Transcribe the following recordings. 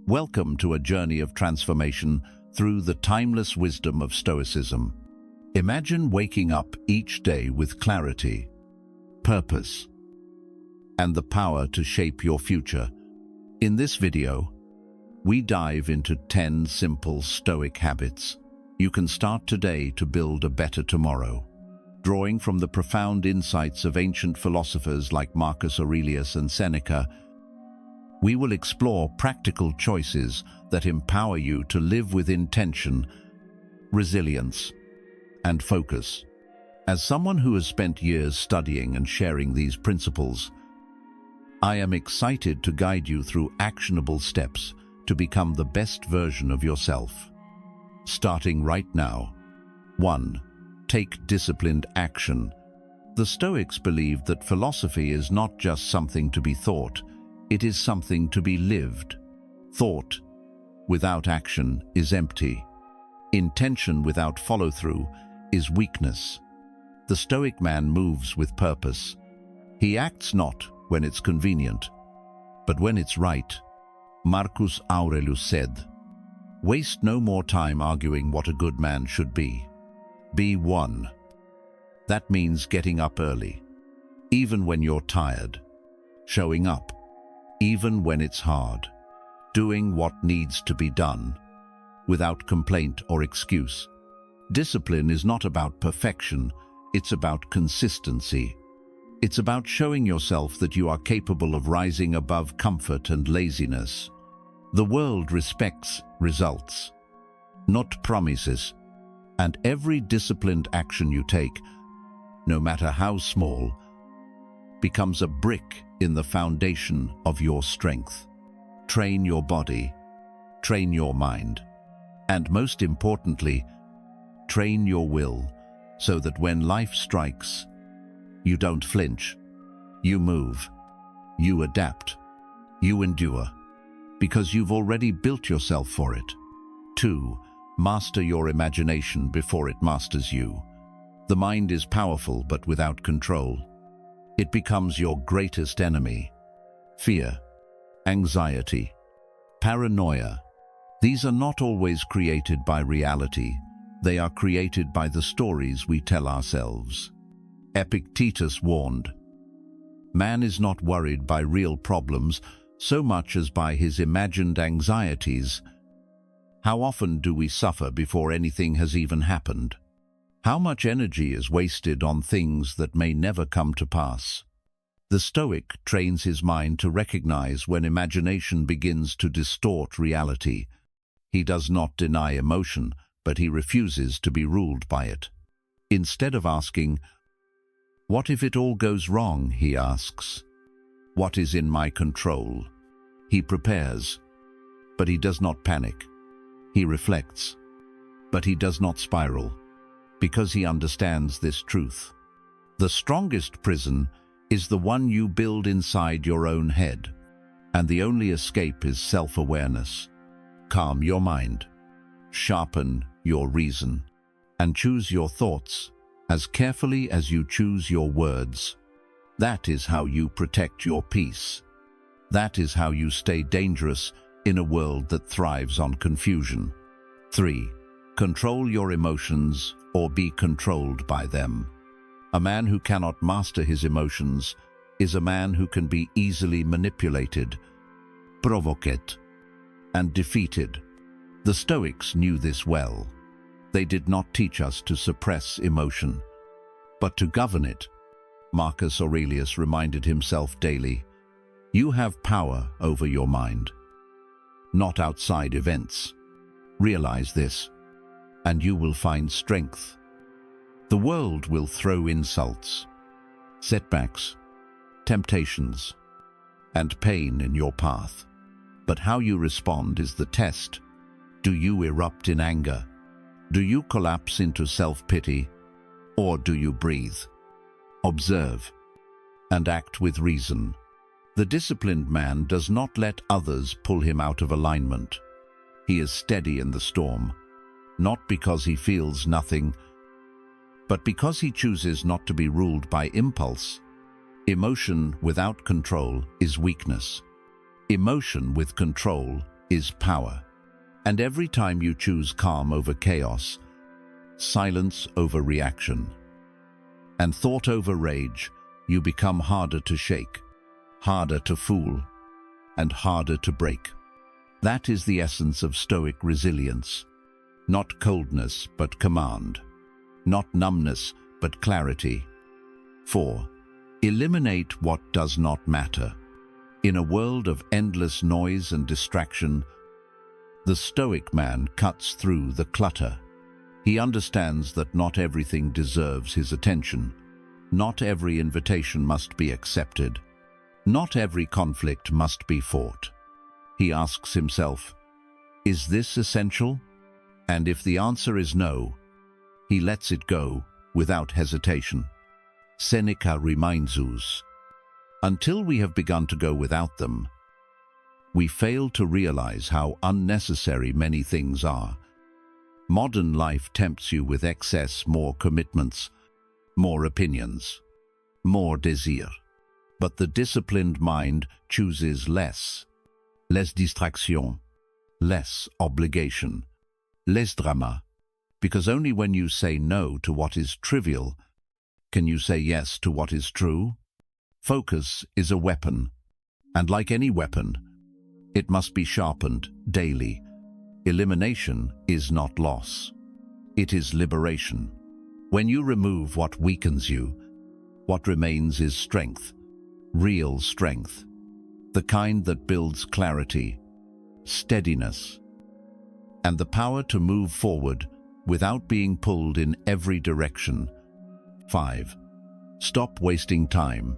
Welcome to a journey of transformation through the timeless wisdom of Stoicism. Imagine waking up each day with clarity, purpose, and the power to shape your future. In this video, we dive into 10 simple Stoic habits you can start today to build a better tomorrow. Drawing from the profound insights of ancient philosophers like Marcus Aurelius and Seneca, we will explore practical choices that empower you to live with intention, resilience, and focus. As someone who has spent years studying and sharing these principles, I am excited to guide you through actionable steps to become the best version of yourself. Starting right now. 1. Take disciplined action. The Stoics believed that philosophy is not just something to be thought, it is something to be lived. Thought without action is empty. Intention without follow-through is weakness. The Stoic man moves with purpose. He acts not when it's convenient, but when it's right. Marcus Aurelius said, "Waste no more time arguing what a good man should be. Be one." That means getting up early, even when you're tired. Showing up, even when it's hard. Doing what needs to be done, without complaint or excuse. Discipline is not about perfection, it's about consistency. It's about showing yourself that you are capable of rising above comfort and laziness. The world respects results, not promises, and every disciplined action you take, no matter how small, becomes a brick in the foundation of your strength. Train your body, train your mind, and most importantly, train your will so that when life strikes, you don't flinch, you move, you adapt, you endure, because you've already built yourself for it. 2. Master your imagination before it masters you. The mind is powerful, but without control, it becomes your greatest enemy. Fear, anxiety, paranoia. These are not always created by reality. They are created by the stories we tell ourselves. Epictetus warned, "Man is not worried by real problems so much as by his imagined anxieties." How often do we suffer before anything has even happened? How much energy is wasted on things that may never come to pass? The Stoic trains his mind to recognize when imagination begins to distort reality. He does not deny emotion, but he refuses to be ruled by it. Instead of asking, "What if it all goes wrong?" he asks, "What is in my control?" He prepares, but he does not panic. He reflects, but he does not spiral, because he understands this truth. The strongest prison is the one you build inside your own head, and the only escape is self-awareness. Calm your mind, sharpen your reason, and choose your thoughts as carefully as you choose your words. That is how you protect your peace. That is how you stay dangerous in a world that thrives on confusion. 3. Control your emotions or be controlled by them. A man who cannot master his emotions is a man who can be easily manipulated, provoked, and defeated. The Stoics knew this well. They did not teach us to suppress emotion, but to govern it. Marcus Aurelius reminded himself daily, "You have power over your mind, not outside events. Realize this, and you will find strength." The world will throw insults, setbacks, temptations, and pain in your path. But how you respond is the test. Do you erupt in anger? Do you collapse into self-pity? Or do you breathe, observe, and act with reason? The disciplined man does not let others pull him out of alignment. He is steady in the storm, not because he feels nothing, but because he chooses not to be ruled by impulse. Emotion without control is weakness. Emotion with control is power. And every time you choose calm over chaos, silence over reaction, and thought over rage, you become harder to shake, harder to fool, and harder to break. That is the essence of Stoic resilience. Not coldness, but command. Not numbness, but clarity. 4. Eliminate what does not matter. In a world of endless noise and distraction, the Stoic man cuts through the clutter. He understands that not everything deserves his attention. Not every invitation must be accepted. Not every conflict must be fought. He asks himself, is this essential? And if the answer is no, he lets it go without hesitation. Seneca reminds us, until we have begun to go without them, we fail to realize how unnecessary many things are. Modern life tempts you with excess, more commitments, more opinions, more desire. But the disciplined mind chooses less. Less distraction, less obligation, less drama. Because only when you say no to what is trivial can you say yes to what is true. Focus is a weapon, and like any weapon, it must be sharpened daily. Elimination is not loss. It is liberation. When you remove what weakens you, what remains is strength, real strength, the kind that builds clarity, steadiness, and the power to move forward without being pulled in every direction. 5. Stop wasting time.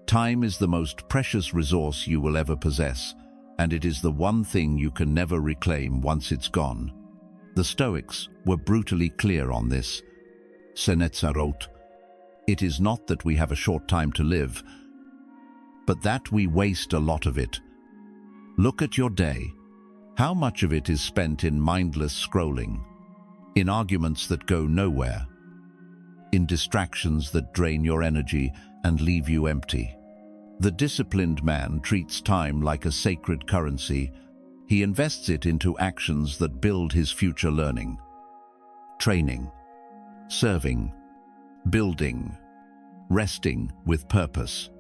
Time is the most precious resource you will ever possess, and it is the one thing you can never reclaim once it's gone. The Stoics were brutally clear on this. Seneca wrote, "It is not that we have a short time to live, but that we waste a lot of it. Look at your day. How much of it is spent in mindless scrolling, in arguments that go nowhere, in distractions that drain your energy and leave you empty?" The disciplined man treats time like a sacred currency. He invests it into actions that build his future learning, training, serving, building, resting with purpose.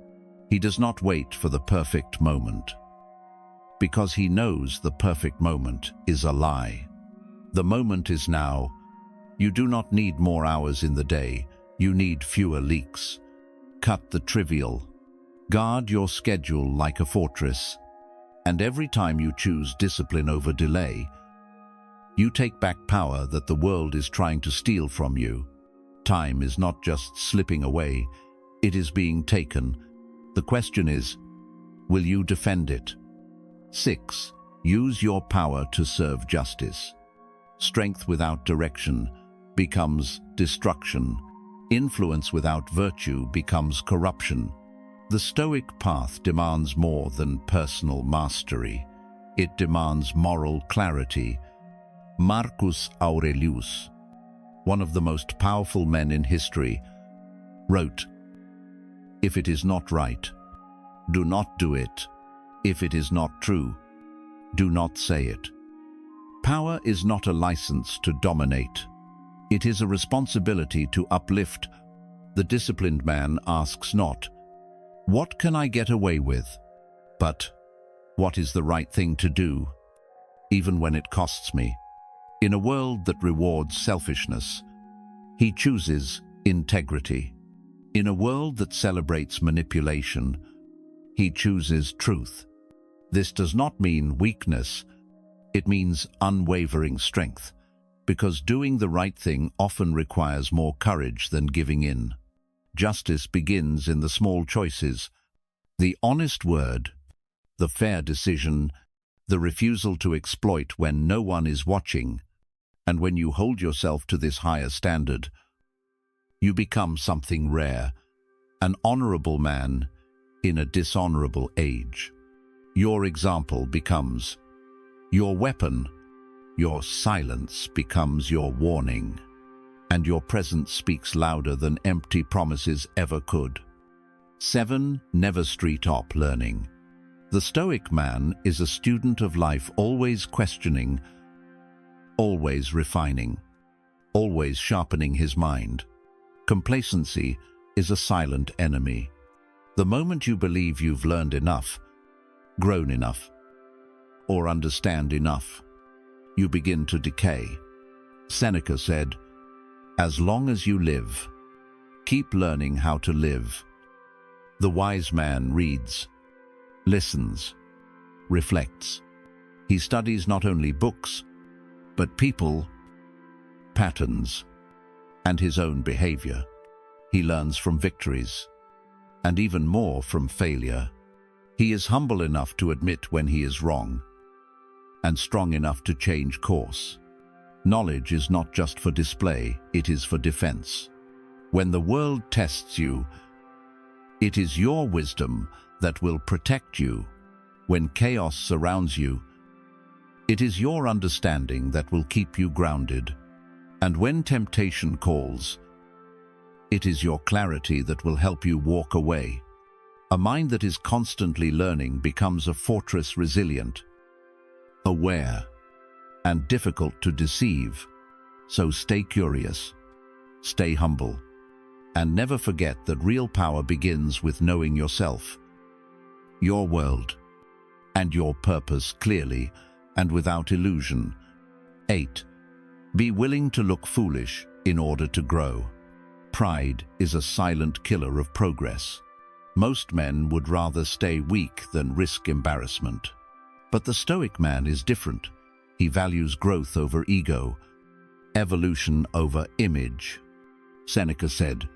He does not wait for the perfect moment, because he knows the perfect moment is a lie. The moment is now. You do not need more hours in the day. You need fewer leaks. Cut the trivial. Guard your schedule like a fortress. And every time you choose discipline over delay, you take back power that the world is trying to steal from you. Time is not just slipping away, it is being taken. The question is, will you defend it? 6. Use your power to serve justice. Strength without direction becomes destruction. Influence without virtue becomes corruption. The Stoic path demands more than personal mastery. It demands moral clarity. Marcus Aurelius, one of the most powerful men in history, wrote, "If it is not right, do not do it. If it is not true, do not say it." Power is not a license to dominate. It is a responsibility to uplift. The disciplined man asks not, "What can I get away with?" but, "What is the right thing to do, even when it costs me?" In a world that rewards selfishness, he chooses integrity. In a world that celebrates manipulation, he chooses truth. This does not mean weakness, it means unwavering strength, because doing the right thing often requires more courage than giving in. Justice begins in the small choices: the honest word, the fair decision, the refusal to exploit when no one is watching. And when you hold yourself to this higher standard, you become something rare, an honorable man in a dishonorable age. Your example becomes your weapon, your silence becomes your warning, and your presence speaks louder than empty promises ever could. 7. Never stop learning. The Stoic man is a student of life, always questioning, always refining, always sharpening his mind. Complacency is a silent enemy. The moment you believe you've learned enough, grown enough, or understand enough, you begin to decay. Seneca said, "As long as you live, keep learning how to live." The wise man reads, listens, reflects. He studies not only books, but people, patterns, and his own behavior. He learns from victories, and even more from failure. He is humble enough to admit when he is wrong, and strong enough to change course. Knowledge is not just for display, it is for defense. When the world tests you, it is your wisdom that will protect you. When chaos surrounds you, it is your understanding that will keep you grounded. And when temptation calls, it is your clarity that will help you walk away. A mind that is constantly learning becomes a fortress, resilient, aware, and difficult to deceive. So stay curious, stay humble, and never forget that real power begins with knowing yourself, your world, and your purpose clearly and without illusion. 8. Be willing to look foolish in order to grow. Pride is a silent killer of progress. Most men would rather stay weak than risk embarrassment. But the Stoic man is different. He values growth over ego, evolution over image. Seneca said,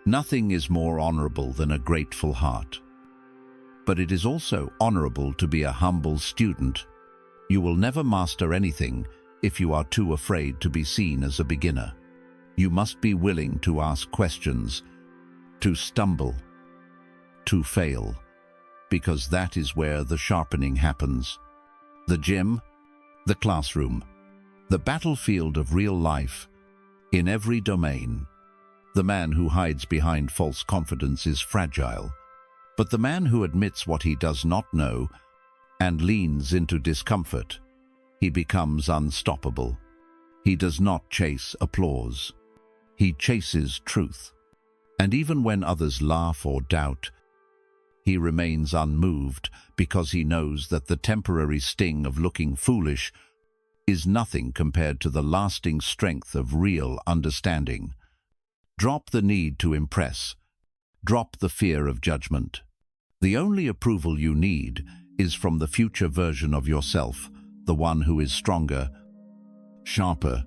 "Nothing is more honorable than a grateful heart." But it is also honorable to be a humble student. You will never master anything if you are too afraid to be seen as a beginner. You must be willing to ask questions, to stumble, to fail, because that is where the sharpening happens. The gym, the classroom, the battlefield of real life, in every domain. The man who hides behind false confidence is fragile, but the man who admits what he does not know and leans into discomfort, he becomes unstoppable. He does not chase applause. He chases truth. And even when others laugh or doubt, he remains unmoved because he knows that the temporary sting of looking foolish is nothing compared to the lasting strength of real understanding. Drop the need to impress. Drop the fear of judgment. The only approval you need is from the future version of yourself, the one who is stronger, sharper,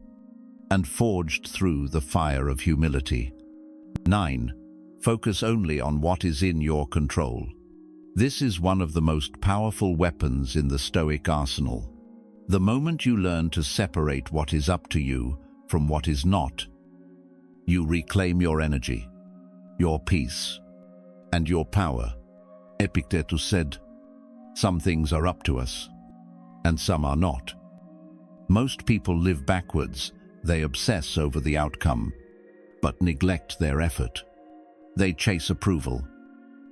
and forged through the fire of humility. 9. Focus only on what is in your control. This is one of the most powerful weapons in the Stoic arsenal. The moment you learn to separate what is up to you from what is not, you reclaim your energy, your peace, and your power. Epictetus said, "Some things are up to us, and some are not." Most people live backwards. They obsess over the outcome, but neglect their effort. They chase approval,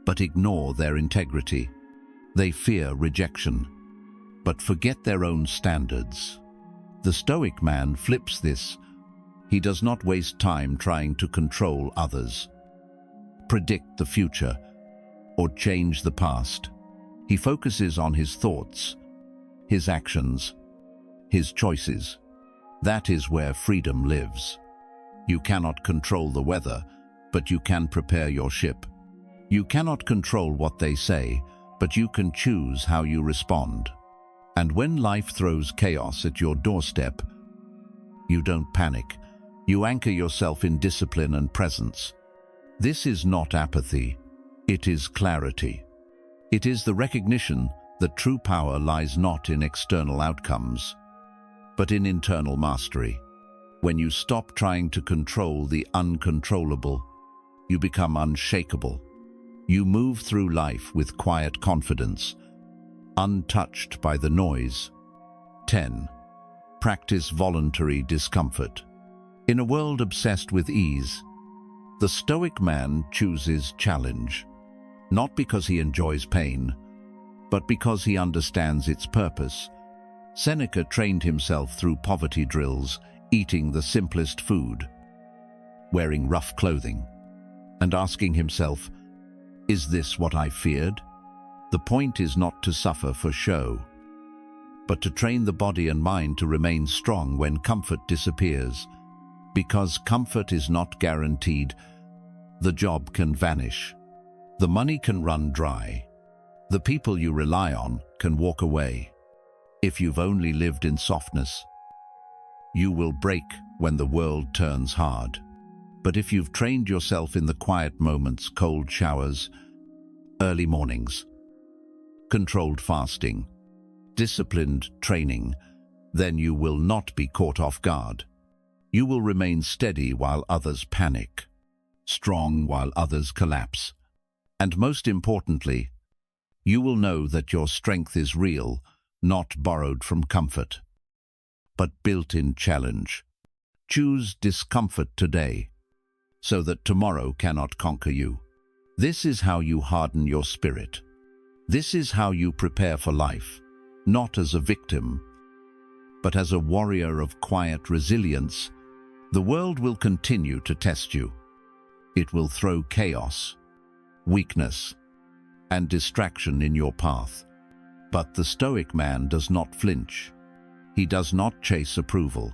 but ignore their integrity. They fear rejection, but forget their own standards. The Stoic man flips this. He does not waste time trying to control others, predict the future, or change the past. He focuses on his thoughts, his actions, his choices. That is where freedom lives. You cannot control the weather, but you can prepare your ship. You cannot control what they say, but you can choose how you respond. And when life throws chaos at your doorstep, you don't panic. You anchor yourself in discipline and presence. This is not apathy. It is clarity. It is the recognition that true power lies not in external outcomes, but in internal mastery. When you stop trying to control the uncontrollable, you become unshakable. You move through life with quiet confidence, untouched by the noise. 10. Practice voluntary discomfort. In a world obsessed with ease, the Stoic man chooses challenge, not because he enjoys pain, but because he understands its purpose. Seneca trained himself through poverty drills, eating the simplest food, wearing rough clothing, and asking himself, "Is this what I feared?" The point is not to suffer for show, but to train the body and mind to remain strong when comfort disappears. Because comfort is not guaranteed, the job can vanish. The money can run dry. The people you rely on can walk away. If you've only lived in softness, you will break when the world turns hard. But if you've trained yourself in the quiet moments, cold showers, early mornings, controlled fasting, disciplined training, then you will not be caught off guard. You will remain steady while others panic, strong while others collapse. And most importantly, you will know that your strength is real, not borrowed from comfort, but built in challenge. Choose discomfort today, so that tomorrow cannot conquer you. This is how you harden your spirit. This is how you prepare for life, not as a victim, but as a warrior of quiet resilience. The world will continue to test you. It will throw chaos, weakness, and distraction in your path. But the Stoic man does not flinch. He does not chase approval.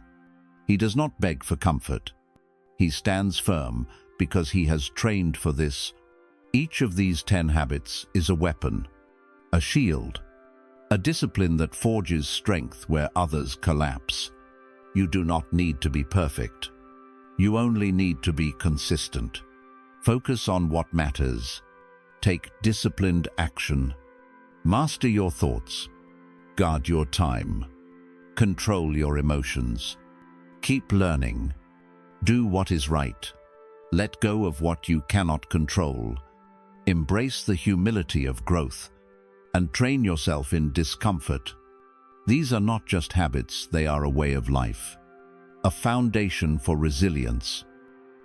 He does not beg for comfort. He stands firm because he has trained for this. Each of these 10 habits is a weapon, a shield, a discipline that forges strength where others collapse. You do not need to be perfect. You only need to be consistent. Focus on what matters. Take disciplined action. Master your thoughts. Guard your time. Control your emotions. Keep learning. Do what is right. Let go of what you cannot control. Embrace the humility of growth and train yourself in discomfort. These are not just habits, they are a way of life, a foundation for resilience,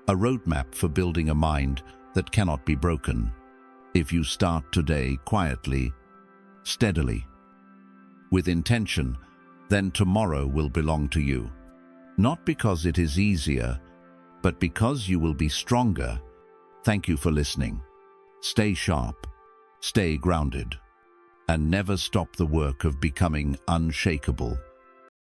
a roadmap for building a mind that cannot be broken. If you start today quietly, steadily, with intention, then tomorrow will belong to you. Not because it is easier, but because you will be stronger. Thank you for listening. Stay sharp, stay grounded, and never stop the work of becoming unshakable.